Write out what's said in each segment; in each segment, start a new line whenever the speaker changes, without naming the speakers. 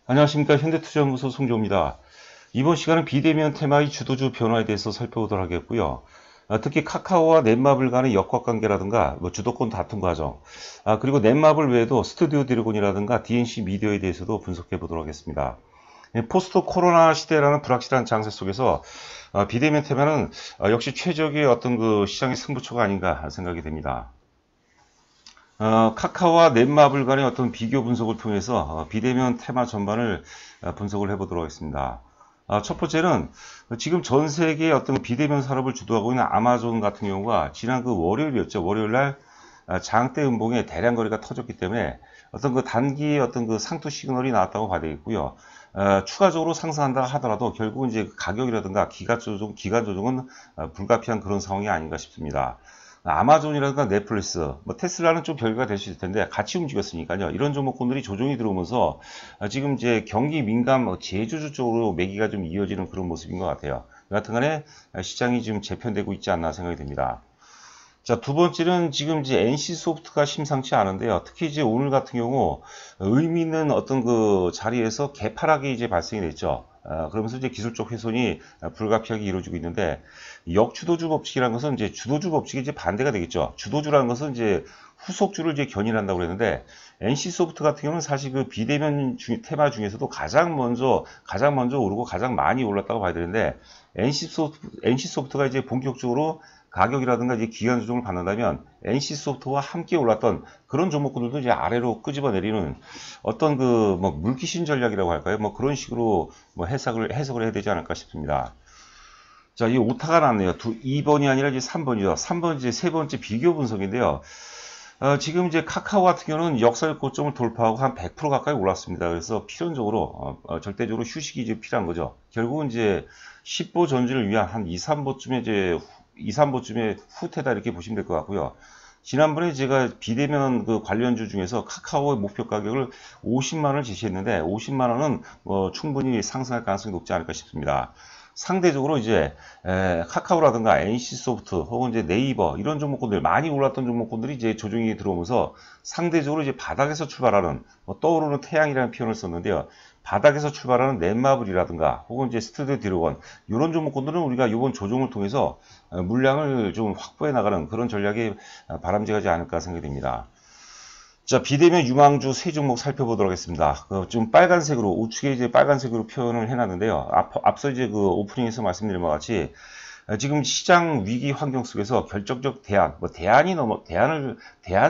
안녕하십니까. 현대투자연구소 송조입니다. 이번 시간은 비대면 테마의 주도주 변화에 대해서 살펴보도록 하겠고요. 특히 카카오와 넷마블 간의 역학관계라든가 주도권 다툼 과정, 그리고 넷마블 외에도 스튜디오 드래곤이라든가 DNC 미디어에 대해서도 분석해 보도록 하겠습니다. 포스트 코로나 시대라는 불확실한 장세 속에서 비대면 테마는 역시 최적의 어떤 그 시장의 승부처가 아닌가 생각이 됩니다. 카카오와 넷마블 간의 어떤 비교 분석을 통해서 비대면 테마 전반을 분석을 해보도록 하겠습니다. 첫 번째는 지금 전 세계의 어떤 비대면 산업을 주도하고 있는 아마존 같은 경우가 지난 그 월요일이었죠. 월요일 날 장대 음봉에 대량 거래가 터졌기 때문에 어떤 그 단기 어떤 그 상투 시그널이 나왔다고 봐야 되겠고요. 추가적으로 상승한다 하더라도 결국은 이제 가격이라든가 기간 조정은 불가피한 그런 상황이 아닌가 싶습니다. 아마존이라든가 넷플릭스, 테슬라는 좀 별개가 될 수 있을 텐데 같이 움직였으니까요. 이런 종목군들이 조정이 들어오면서 지금 이제 경기 민감 제조주 쪽으로 매기가 좀 이어지는 그런 모습인 것 같아요. 여하튼간에 시장이 지금 재편되고 있지 않나 생각이 됩니다. 자, 두 번째는 지금 이제 NC소프트가 심상치 않은데요. 특히 이제 오늘 같은 경우 의미 있는 어떤 그 자리에서 개파락이 이제 발생이 됐죠. 그러면서 이제 기술적 훼손이 불가피하게 이루어지고 있는데, 역주도주 법칙이라는 것은 이제 주도주 법칙이 이제 반대가 되겠죠. 주도주라는 것은 이제 후속주를 이제 견인한다고 그랬는데, NC소프트 같은 경우는 사실 그 비대면 테마 중에서도 가장 먼저 오르고 가장 많이 올랐다고 봐야 되는데, NC소프트가 이제 본격적으로 가격이라든가 이제 기간 조정을 받는다면 NC소프트와 함께 올랐던 그런 종목들도 이제 아래로 끄집어 내리는 어떤 그 물귀신 전략이라고 할까요? 그런 식으로 해석을 해야 되지 않을까 싶습니다. 자, 이 오타가 났네요. 2번이 아니라 이제 3번이죠. 3번 이제 세 번째 비교 분석인데요. 지금 이제 카카오 같은 경우는 역사적 고점을 돌파하고 한 100% 가까이 올랐습니다. 그래서 필연적으로, 절대적으로 휴식이 이제 필요한 거죠. 결국은 이제 10보 전진을 위한 한 2, 3보쯤에 후퇴다 이렇게 보시면 될 것 같고요. 지난번에 제가 비대면 그 관련주 중에서 카카오의 목표 가격을 50만원을 제시했는데 50만원은 충분히 상승할 가능성이 높지 않을까 싶습니다. 상대적으로 이제 카카오라든가 NC소프트 혹은 이제 네이버 이런 종목군들 많이 올랐던 종목군들이 이제 조정이 들어오면서 상대적으로 이제 바닥에서 출발하는 떠오르는 태양이라는 표현을 썼는데요. 바닥에서 출발하는 넷마블이라든가 혹은 이제 스튜디오 드래곤 이런 종목군들은 우리가 이번 조정을 통해서 물량을 좀 확보해 나가는 그런 전략이 바람직하지 않을까 생각이 됩니다. 자, 비대면 유망주 세 종목 살펴보도록 하겠습니다. 좀 빨간색으로, 우측에 이제 빨간색으로 표현을 해놨는데요. 앞서 이제 그 오프닝에서 말씀드린 바와 같이, 지금 시장 위기 환경 속에서 결정적 대안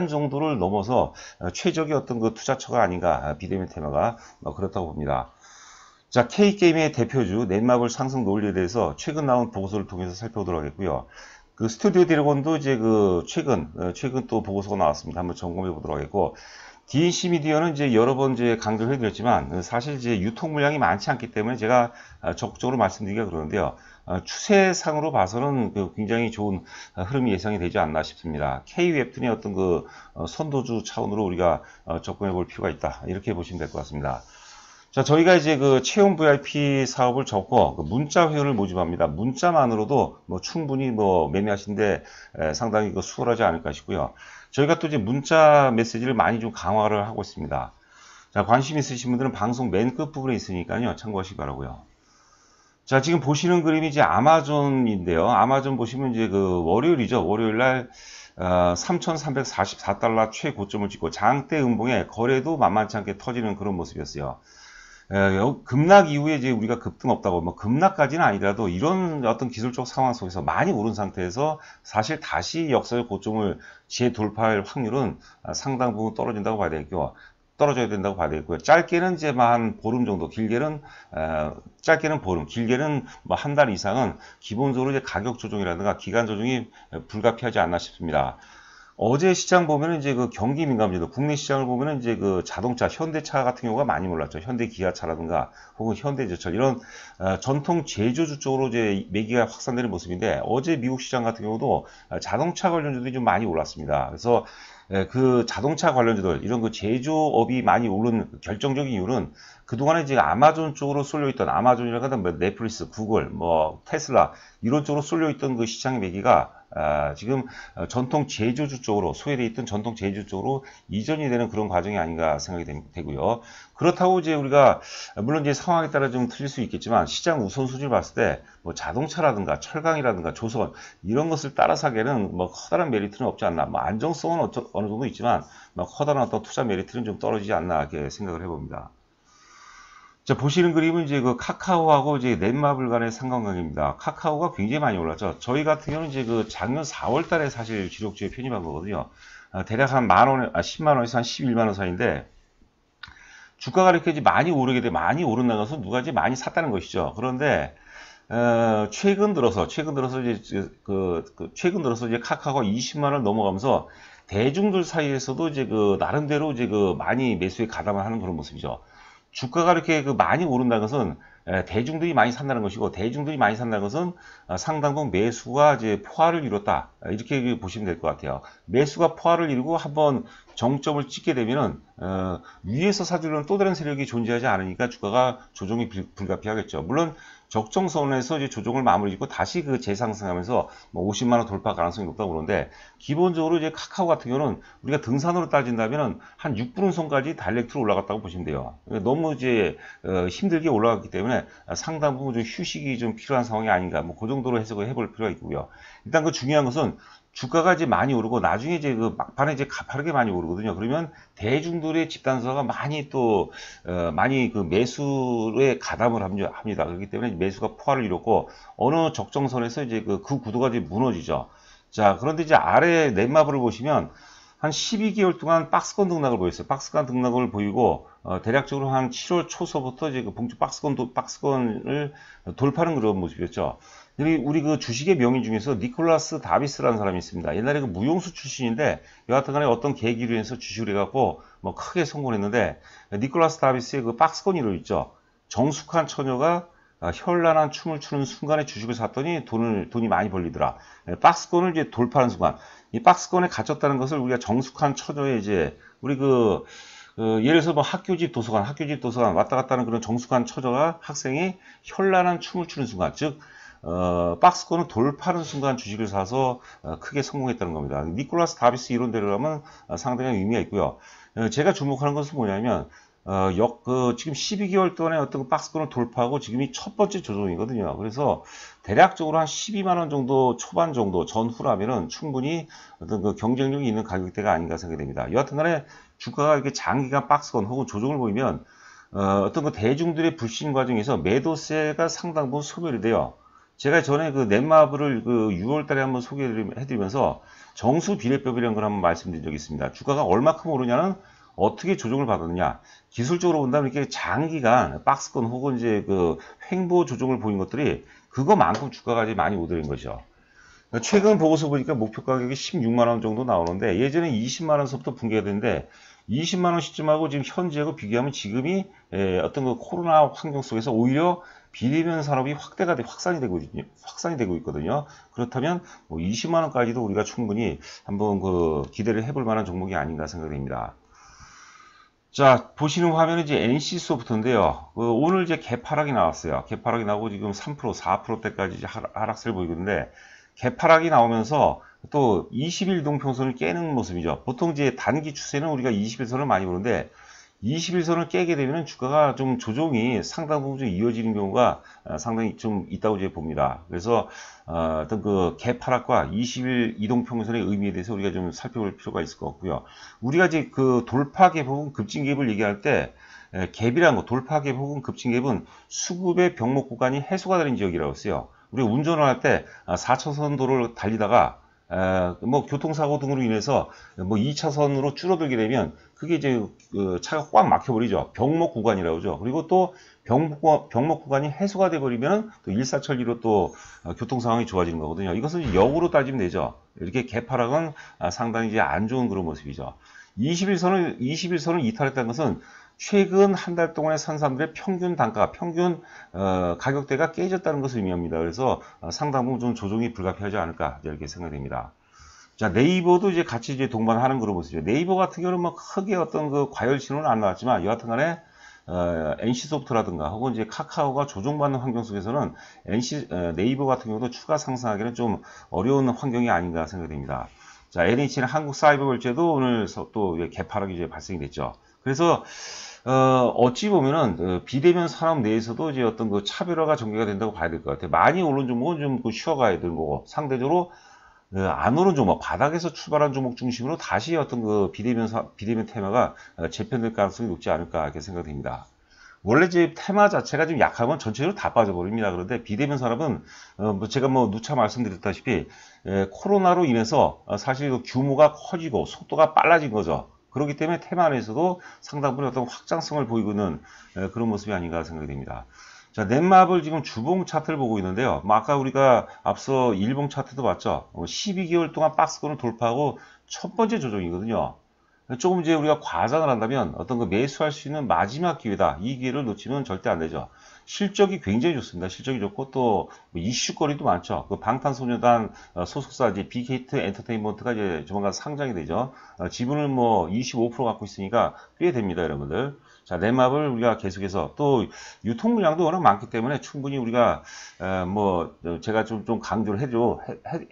정도를 넘어서 최적의 어떤 그 투자처가 아닌가, 비대면 테마가 그렇다고 봅니다. 자, K게임의 대표주 넷마블 상승 논리에 대해서 최근 나온 보고서를 통해서 살펴보도록 하겠고요. 그 스튜디오 드래곤도 이제 그 최근 또 보고서가 나왔습니다. 한번 점검해 보도록 하겠고, DNC 미디어는 이제 여러 번 이제 강조를 해드렸지만 사실 이제 유통 물량이 많지 않기 때문에 제가 적극적으로 말씀드리기가 그러는데요. 추세상으로 봐서는 굉장히 좋은 흐름이 예상이 되지 않나 싶습니다. K웹툰의 어떤 그 선도주 차원으로 우리가 접근해 볼 필요가 있다. 이렇게 보시면 될 것 같습니다. 자, 저희가 이제 그 채용 VIP 사업을 접고 문자 회원을 모집합니다. 문자만으로도 충분히 매매하시는데 상당히 수월하지 않을까 싶고요. 저희가 또 이제 문자 메시지를 많이 좀 강화를 하고 있습니다. 자, 관심 있으신 분들은 방송 맨 끝 부분에 있으니까요. 참고하시기 바라고요. 자, 지금 보시는 그림이 이제 아마존인데요. 아마존 보시면 이제 그 월요일이죠. 월요일 날 3,344달러 최고점을 찍고 장대 음봉에 거래도 만만치 않게 터지는 그런 모습이었어요. 급락 이후에 이제 우리가 급등 없다고, 급락까지는 아니더라도 이런 어떤 기술적 상황 속에서 많이 오른 상태에서 사실 다시 역사적 고점을 재돌파할 확률은 상당 부분 떨어져야 된다고 봐야 되겠고요. 짧게는 이제 한 보름 정도, 짧게는 보름, 길게는 한 달 이상은 기본적으로 이제 가격 조정이라든가 기간 조정이 불가피하지 않나 싶습니다. 어제 시장 보면은 이제 그 경기 민감주들, 국내 시장을 보면은 이제 그 자동차, 현대차 같은 경우가 많이 몰랐죠. 현대 기아차라든가 혹은 현대제철 이런 전통 제조주 쪽으로 이제 매기가 확산되는 모습인데 어제 미국 시장 같은 경우도 자동차 관련주들이 좀 많이 올랐습니다. 그래서 그 자동차 관련주들 이런 그 제조업이 많이 오른 결정적인 이유는 그동안에 이제 아마존 쪽으로 쏠려있던 아마존이라든가 넷플릭스, 구글, 테슬라 이런 쪽으로 쏠려있던 그 시장의 매기가 지금 전통 제조주 쪽으로 소외되어 있던 전통 제조주 쪽으로 이전이 되는 그런 과정이 아닌가 생각이 되고요. 그렇다고 이제 우리가 물론 이제 상황에 따라 좀 틀릴 수 있겠지만 시장 우선순위를 봤을 때 뭐 자동차라든가 철강이라든가 조선 이런 것을 따라서 하기에는 뭐 커다란 메리트는 없지 않나. 뭐 안정성은 어느 정도 있지만 뭐 커다란 어떤 투자 메리트는 좀 떨어지지 않나 이렇게 생각을 해봅니다. 자, 보시는 그림은 이제 그 카카오하고 이제 넷마블 간의 상관관계입니다. 카카오가 굉장히 많이 올랐죠. 저희 같은 경우는 이제 그 작년 4월 달에 사실 주력주에 편입한 거거든요. 대략 한 10만원에서 한 11만원 사이인데, 주가가 이렇게 이제 많이 오르게 돼, 많이 오른다는 것은 누가 이제 많이 샀다는 것이죠. 그런데, 최근 들어서 이제 카카오가 20만원을 넘어가면서 대중들 사이에서도 이제 그 나름대로 이제 그 많이 매수에 가담을 하는 그런 모습이죠. 주가가 이렇게 그 많이 오른다는 것은 대중들이 많이 산다는 것이고, 대중들이 많이 산다는 것은 상당 부분 매수가 이제 포화를 이뤘다, 이렇게 보시면 될 것 같아요. 매수가 포화를 이루고 한번 정점을 찍게 되면은 위에서 사주는 또 다른 세력이 존재하지 않으니까 주가가 조정이 불가피하겠죠. 물론 적정선에서 이제 조정을 마무리 짓고 다시 그 재상승하면서 뭐 50만원 돌파 가능성이 높다고 그러는데, 기본적으로 이제 카카오 같은 경우는 우리가 등산으로 따진다면은 한 6분선까지 다이렉트로 올라갔다고 보시면 돼요. 너무 이제 힘들게 올라갔기 때문에 상당 부분 좀 휴식이 좀 필요한 상황이 아닌가, 뭐 그 정도로 해석을 해볼 필요가 있고요. 일단 그 중요한 것은 주가가 이제 많이 오르고 나중에 이제 그 막판에 이제 가파르게 많이 오르거든요. 그러면 대중들의 집단서가 많이 또 많이 그 매수에 가담을 합니다. 그렇기 때문에 매수가 포화를 이뤘고 어느 적정선에서 이제 그 구도가 이제 무너지죠. 자, 그런데 이제 아래 넷마블을 보시면 한 12개월 동안 박스권 등락을 보였어요. 박스권 등락을 보이고 대략적으로 한 7월 초서부터 이제 그 봉주 박스권을 돌파하는 그런 모습이었죠. 우리 그 주식의 명인 중에서 니콜라스 다비스라는 사람이 있습니다. 옛날에 그 무용수 출신인데 여하튼간에 어떤 계기로 해서 주식을 해갖고 뭐 크게 성공했는데, 니콜라스 다비스의 그 박스권 이론 있죠. 정숙한 처녀가 현란한 춤을 추는 순간에 주식을 샀더니 돈이 많이 벌리더라. 박스권을 이제 돌파하는 순간, 이 박스권에 갇혔다는 것을 우리가 정숙한 처녀의 이제 우리 예를 들어서 뭐 학교집 도서관 왔다 갔다 하는 그런 정숙한 처녀가 학생이 현란한 춤을 추는 순간, 즉 박스권을 돌파하는 순간 주식을 사서 크게 성공했다는 겁니다. 니콜라스 다비스 이론대로 하면 상당히 의미가 있고요. 제가 주목하는 것은 뭐냐면 지금 12개월 동안에 어떤 그 박스권을 돌파하고 지금이 첫 번째 조정이거든요. 그래서 대략적으로 한 12만원 정도 초반 정도 전후라면은 충분히 어떤 그 경쟁력이 있는 가격대가 아닌가 생각이 됩니다. 여하튼 간에 주가가 이렇게 장기간 박스권 혹은 조정을 보이면 어떤 그 대중들의 불신 과정에서 매도세가 상당 부분 소멸이 돼요. 제가 전에 그 넷마블을 그 6월 달에 한번 소개해드리면서 정수 비례법이라는 걸 한번 말씀드린 적이 있습니다. 주가가 얼마큼 오르냐는 어떻게 조정을 받았느냐. 기술적으로 본다면 이렇게 장기간 박스권 혹은 이제 그 횡보 조정을 보인 것들이 그거만큼 주가가 이제 많이 오르는 거죠. 최근 보고서 보니까 목표 가격이 16만원 정도 나오는데 예전에 20만원서부터 붕괴가 됐는데 20만원 시점하고 지금 현재하고 비교하면 지금이 어떤 그 코로나 환경 속에서 오히려 비대면 산업이 확산이 되고 있거든요. 그렇다면 뭐 20만원까지도 우리가 충분히 한번 그 기대를 해볼 만한 종목이 아닌가 생각됩니다. 자, 보시는 화면은 이제 NC소프트인데요. 오늘 이제 개파락이 나왔어요. 개파락이 나오고 지금 3%, 4%대까지 하락세를 보이고 있는데, 개파락이 나오면서 또 20일 동평선을 깨는 모습이죠. 보통 이제 단기 추세는 우리가 20일선을 많이 보는데 21선을 깨게 되면 주가가 좀 조정이 상당 부분 좀 이어지는 경우가 상당히 좀 있다고 이제 봅니다. 그래서 어떤 그 개파락과 20일 이동평선의 의미에 대해서 우리가 좀 살펴볼 필요가 있을 것 같고요. 우리가 이제 그 돌파갭 혹은 급진갭을 얘기할 때 갭이라는 거, 돌파갭 혹은 급진갭은 수급의 병목 구간이 해소가 되는 지역이라고 했어요. 우리가 운전을 할 때 4차선 도로를 달리다가 뭐 교통사고 등으로 인해서 뭐 2차선으로 줄어들게 되면 그게 이제 차가 꽉 막혀버리죠. 병목 구간이라고 하죠. 그리고 또 병목 구간이 해소가 돼버리면 또 일사천리로 또 교통 상황이 좋아지는 거거든요. 이것은 역으로 따지면 되죠. 이렇게 개파락은 상당히 이제 안 좋은 그런 모습이죠. 21선을 이탈했다는 것은 최근 한 달 동안에 산 사람들의 평균 단가, 평균 가격대가 깨졌다는 것을 의미합니다. 그래서 상당 부분 좀 조정이 불가피하지 않을까 이렇게 생각됩니다. 자, 네이버도 이제 같이 이제 동반하는 그런 모습이죠. 네이버 같은 경우는 뭐 크게 어떤 그 과열 신호는 안 나왔지만 여하튼간에 NC소프트라든가 혹은 이제 카카오가 조종받는 환경 속에서는 네이버 같은 경우도 추가 상승하기는 좀 어려운 환경이 아닌가 생각됩니다. 자, NH는 한국사이버결제도 오늘 또 개파락이 이제 발생이 됐죠. 그래서 어찌 보면은 비대면 산업 내에서도 이제 어떤 그 차별화가 전개가 된다고 봐야 될 것 같아요. 많이 오른 종목은 좀 쉬어가야 되는 거고, 상대적으로 안 오른 종목, 바닥에서 출발한 종목 중심으로 다시 어떤 그 비대면 테마가 재편될 가능성이 높지 않을까 이렇게 생각됩니다. 원래 이제 테마 자체가 좀 약하면 전체적으로 다 빠져버립니다. 그런데 비대면 산업은 제가 누차 말씀드렸다시피 코로나로 인해서 사실 그 규모가 커지고 속도가 빨라진 거죠. 그렇기 때문에 테마 안에서도 상당 부분 어떤 확장성을 보이고 있는 그런 모습이 아닌가 생각이 됩니다. 자, 넷마블 지금 주봉 차트를 보고 있는데요. 아까 우리가 앞서 일봉 차트도 봤죠. 12개월 동안 박스권을 돌파하고 첫 번째 조정이거든요. 조금 이제 우리가 과장을 한다면 어떤 그 매수할 수 있는 마지막 기회다. 이 기회를 놓치면 절대 안 되죠. 실적이 굉장히 좋습니다. 실적이 좋고 또 이슈거리도 많죠. 그 방탄소년단 소속사 이제 빅히트 엔터테인먼트가 이제 조만간 상장이 되죠. 지분을 25% 갖고 있으니까 꽤 됩니다, 여러분들. 자, 넷마블 우리가 계속해서 또 유통 물량도 워낙 많기 때문에 충분히 우리가 제가 좀 강조를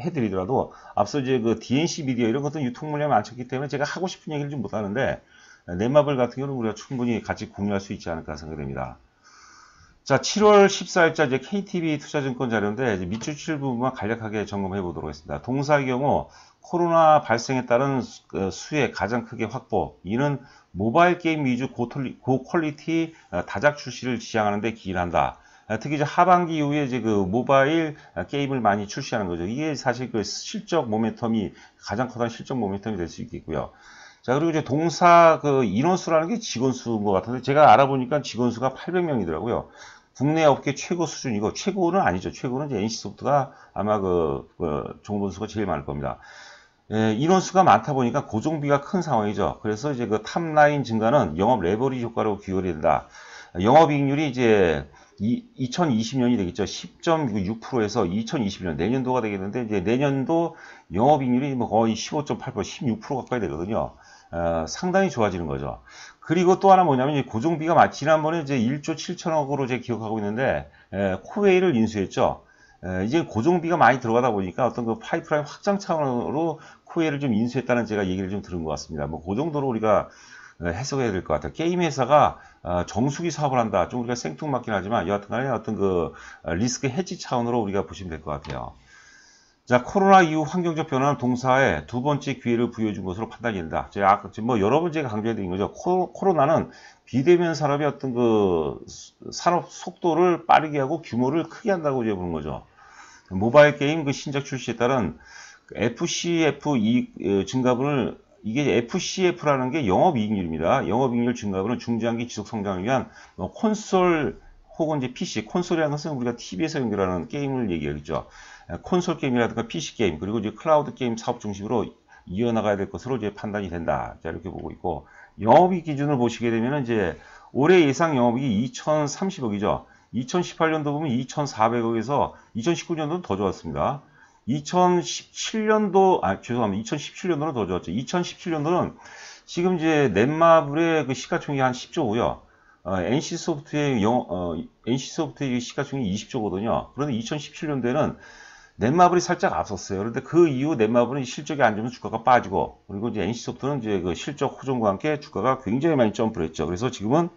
해드리더라도 앞서 이제 그 DNC 미디어 이런 것도 유통 물량이 많기 때문에 제가 하고 싶은 얘기를 좀 못하는데 넷마블 같은 경우는 우리가 충분히 같이 공유할 수 있지 않을까 생각됩니다. 자, 7월 14일자 이제 KTB 투자증권 자료인데 이제 밑줄 부분만 간략하게 점검해 보도록 하겠습니다. 동사의 경우 코로나 발생에 따른 수혜 가장 크게 확보. 이는 모바일 게임 위주 고퀄리티 다작 출시를 지향하는 데 기인한다. 특히 이제 하반기 이후에 이제 그 모바일 게임을 많이 출시하는 거죠. 이게 사실 그 실적 모멘텀이 가장 커다란 실적 모멘텀이 될 수 있겠고요. 자, 그리고 이제 동사 그 인원수라는 게 직원 수인 것 같은데 제가 알아보니까 직원 수가 800명이더라고요. 국내 업계 최고 수준이고 최고는 아니죠. 최고는 이제 NC소프트가 아마 종본 수가 제일 많을 겁니다. 인원수가 많다 보니까 고정비가 큰 상황이죠. 그래서 이제 그 탑라인 증가는 영업 레버리지 효과로 귀결이 된다. 영업이익률이 이제 2020년이 되겠죠. 10.6%에서 2021년 내년도가 되겠는데 이제 내년도 영업이익률이 거의 15.8%, 16% 가까이 되거든요. 상당히 좋아지는 거죠. 그리고 또 하나 뭐냐면 고정비가 지난번에 이제 1조 7천억으로 제가 기억하고 있는데 코웨이를 인수했죠. 이제 고정비가 많이 들어가다 보니까 어떤 그 파이프라인 확장 차원으로 코웨이를 좀 인수했다는 제가 얘기를 좀 들은 것 같습니다. 그 정도로 우리가 해석해야 될 것 같아요. 게임 회사가 정수기 사업을 한다. 좀 우리가 생뚱맞긴 하지만 여하튼간에 어떤 그 리스크 해지 차원으로 우리가 보시면 될 것 같아요. 자, 코로나 이후 환경적 변화는 동사에 두 번째 기회를 부여해 준 것으로 판단이 된다. 제가 여러 번 제가 강조해드린 거죠. 코로나는 비대면 산업의 어떤 그 산업 속도를 빠르게 하고 규모를 크게 한다고 이제 보는 거죠. 모바일 게임 그 신작 출시에 따른 FCF 증가분을 이게 FCF라는 게 영업이익률입니다. 영업이익률 증가분은 중장기 지속 성장을 위한 콘솔 혹은 이제 PC, 콘솔이라는 것은 우리가 TV에서 연결하는 게임을 얘기하겠죠. 콘솔 게임이라든가 PC 게임, 그리고 이제 클라우드 게임 사업 중심으로 이어나가야 될 것으로 이제 판단이 된다. 자, 이렇게 보고 있고, 영업이익 기준을 보시게 되면 이제 올해 예상 영업이익이 2,030억이죠. 2018년도 보면 2,400억에서 2019년도는 더 좋았습니다. 2017년도, 죄송합니다. 2017년도는 더 좋았죠. 2017년도는 지금 이제 넷마블의 그 시가총액이 한 10조고요. NC소프트의 시가총액이 20조거든요. 그런데 2017년도에는 넷마블이 살짝 앞섰어요. 그런데 그 이후 넷마블은 실적이 안 좋으면 주가가 빠지고, 그리고 이제 NC소프트는 이제 그 실적 호전과 함께 주가가 굉장히 많이 점프를 했죠. 그래서 지금은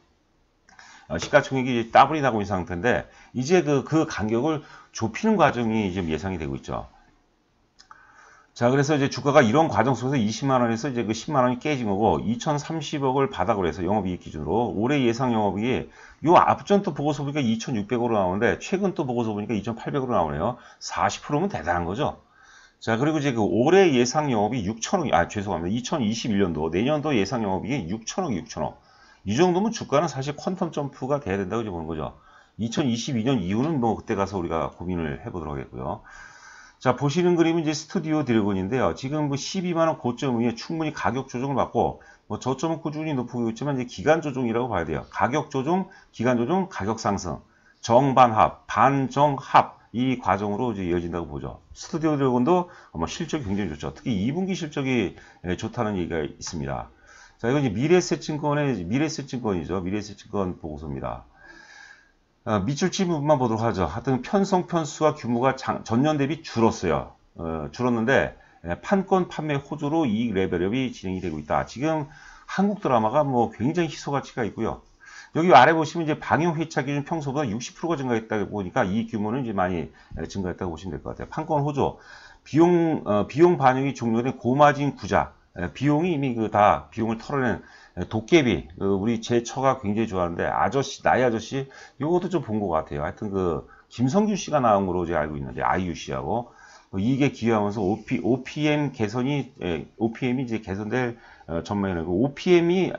시가총액이 더블이 나고 있는 상태인데, 이제 그 간격을 좁히는 과정이 지금 예상이 되고 있죠. 자, 그래서 이제 주가가 이런 과정 속에서 20만원에서 이제 그 10만원이 깨진 거고, 2030억을 바닥으로 해서 영업이익 기준으로, 올해 예상 영업이익이, 요 앞전 또 보고서 보니까 2600으로 나오는데, 최근 또 보고서 보니까 2800으로 나오네요. 40%면 대단한 거죠. 자, 그리고 이제 그 올해 예상 영업이 6천억이, 죄송합니다. 2021년도, 내년도 예상 영업이익이 6천억. 이 정도면 주가는 사실 퀀텀 점프가 돼야 된다고 이제 보는 거죠. 2022년 이후는 그때 가서 우리가 고민을 해보도록 하겠고요. 자, 보시는 그림은 이제 스튜디오 드래곤인데요. 지금 12만원 고점 위에 충분히 가격 조정을 받고, 저점은 꾸준히 높고 있지만 이제 기간 조정이라고 봐야 돼요. 가격 조정, 기간 조정, 가격 상승, 정반합, 반정합, 이 과정으로 이제 이어진다고 보죠. 스튜디오 드래곤도 실적이 굉장히 좋죠. 특히 2분기 실적이 좋다는 얘기가 있습니다. 자, 이건 이제 미래에셋증권이죠. 미래에셋증권 보고서입니다. 미출지 부분만 보도록 하죠. 하여튼 편성 편수와 규모가 전년 대비 줄었어요. 줄었는데 판권 판매 호조로 이익 레벨업이 진행이 되고 있다. 지금 한국 드라마가 뭐 굉장히 희소 가치가 있고요. 여기 아래 보시면 이제 방영 회차 기준 평소보다 60%가 증가했다고 보니까 이 규모는 이제 많이 증가했다고 보시면 될 것 같아요. 판권 호조, 비용 반영이 종료된 고마진 구자, 비용이 이미 다 비용을 털어낸 도깨비, 우리 제 처가 굉장히 좋아하는데 나의 아저씨, 요것도 좀 본 것 같아요. 하여튼 김성규 씨가 나온 걸로 제가 알고 있는데 아이유 씨하고 이게 기여하면서 OPM 개선이 OPM이 이제 개선될 전망이라고. OPM이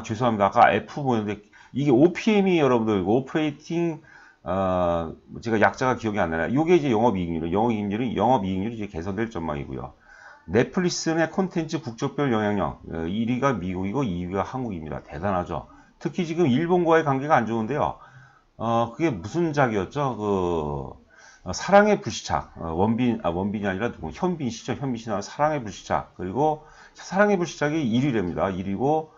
죄송합니다. 아까 F 보였는데 이게 OPM이 여러분들 오퍼레이팅 제가 약자가 기억이 안 나요. 이게 이제 영업이익률이 이제 개선될 전망이고요. 넷플릭스의 콘텐츠 국적별 영향력 1위가 미국이고 2위가 한국입니다. 대단하죠. 특히 지금 일본과의 관계가 안 좋은데요. 그게 무슨 작이었죠? 사랑의 불시착. 원빈이 아니라 누구? 현빈 씨죠. 현빈 씨 나온 사랑의 불시착. 그리고 사랑의 불시착이 1위랍니다. 1위고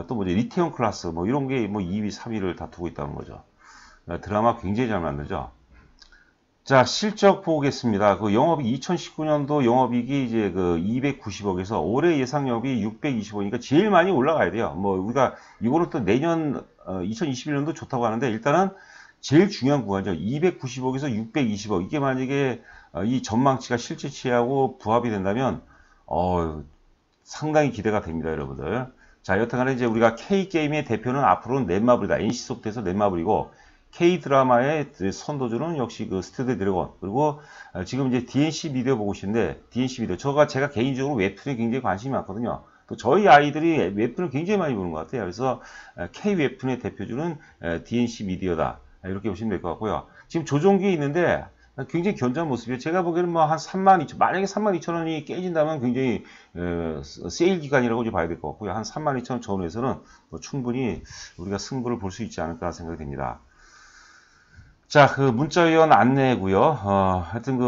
또 뭐지? 리테온 클라스 뭐 이런 게 뭐 2위, 3위를 다투고 있다는 거죠. 드라마 굉장히 잘 만들죠. 자, 실적 보겠습니다. 2019년도 영업이익이 이제 290억에서 올해 예상 영업이 620억이니까 제일 많이 올라가야 돼요. 뭐 우리가 이거는 또 내년 2021년도 좋다고 하는데 일단은 제일 중요한 구간이죠. 290억에서 620억. 이게 만약에 이 전망치가 실제치하고 부합이 된다면 상당히 기대가 됩니다, 여러분들. 자, 여튼간에 이제 우리가 K게임의 대표는 앞으로는 넷마블이다. NC소프트에서 넷마블이고 K드라마의 선도주는 역시 스튜디오 드래곤. 그리고 지금 이제 DNC 미디어 보고 계신데 DNC 미디어. 제가 개인적으로 웹툰에 굉장히 관심이 많거든요. 또 저희 아이들이 웹툰을 굉장히 많이 보는 것 같아요. 그래서 K 웹툰의 대표주는 DNC 미디어다. 이렇게 보시면 될 것 같고요. 지금 조정기에 있는데 굉장히 견고한 모습이에요. 제가 보기에는 뭐 한 32,000, 만약에 32,000원이 깨진다면 굉장히 세일 기간이라고 이제 봐야 될 것 같고요. 한 32,000원 전후에서는 뭐 충분히 우리가 승부를 볼 수 있지 않을까 생각이 됩니다. 자, 문자위원 안내고요. 하여튼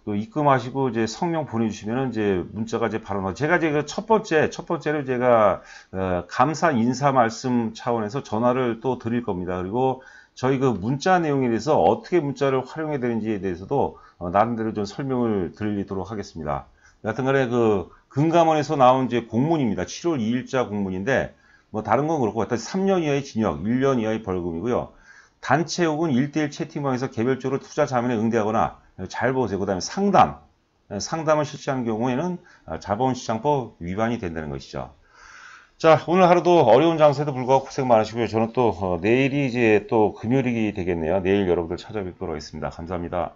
입금하시고 이제 성명 보내주시면은 이제 문자가 이제 바로 나와. 제가 이제 첫 번째로 제가 감사 인사 말씀 차원에서 전화를 또 드릴 겁니다. 그리고 저희 문자 내용에 대해서 어떻게 문자를 활용해야 되는지에 대해서도 나름대로 좀 설명을 드리도록 하겠습니다. 여하튼간에 금감원에서 나온 이제 공문입니다. 7월 2일자 공문인데 뭐 다른 건 그렇고 일단 3년 이하의 징역, 1년 이하의 벌금이고요. 단체 혹은 1대1 채팅방에서 개별적으로 투자 자문에 응대하거나 잘 보세요. 그 다음에 상담을 실시하는 경우에는 자본시장법 위반이 된다는 것이죠. 자, 오늘 하루도 어려운 장세에도 불구하고 고생 많으시고요. 저는 또 내일이 이제 또 금요일이 되겠네요. 내일 여러분들 찾아뵙도록 하겠습니다. 감사합니다.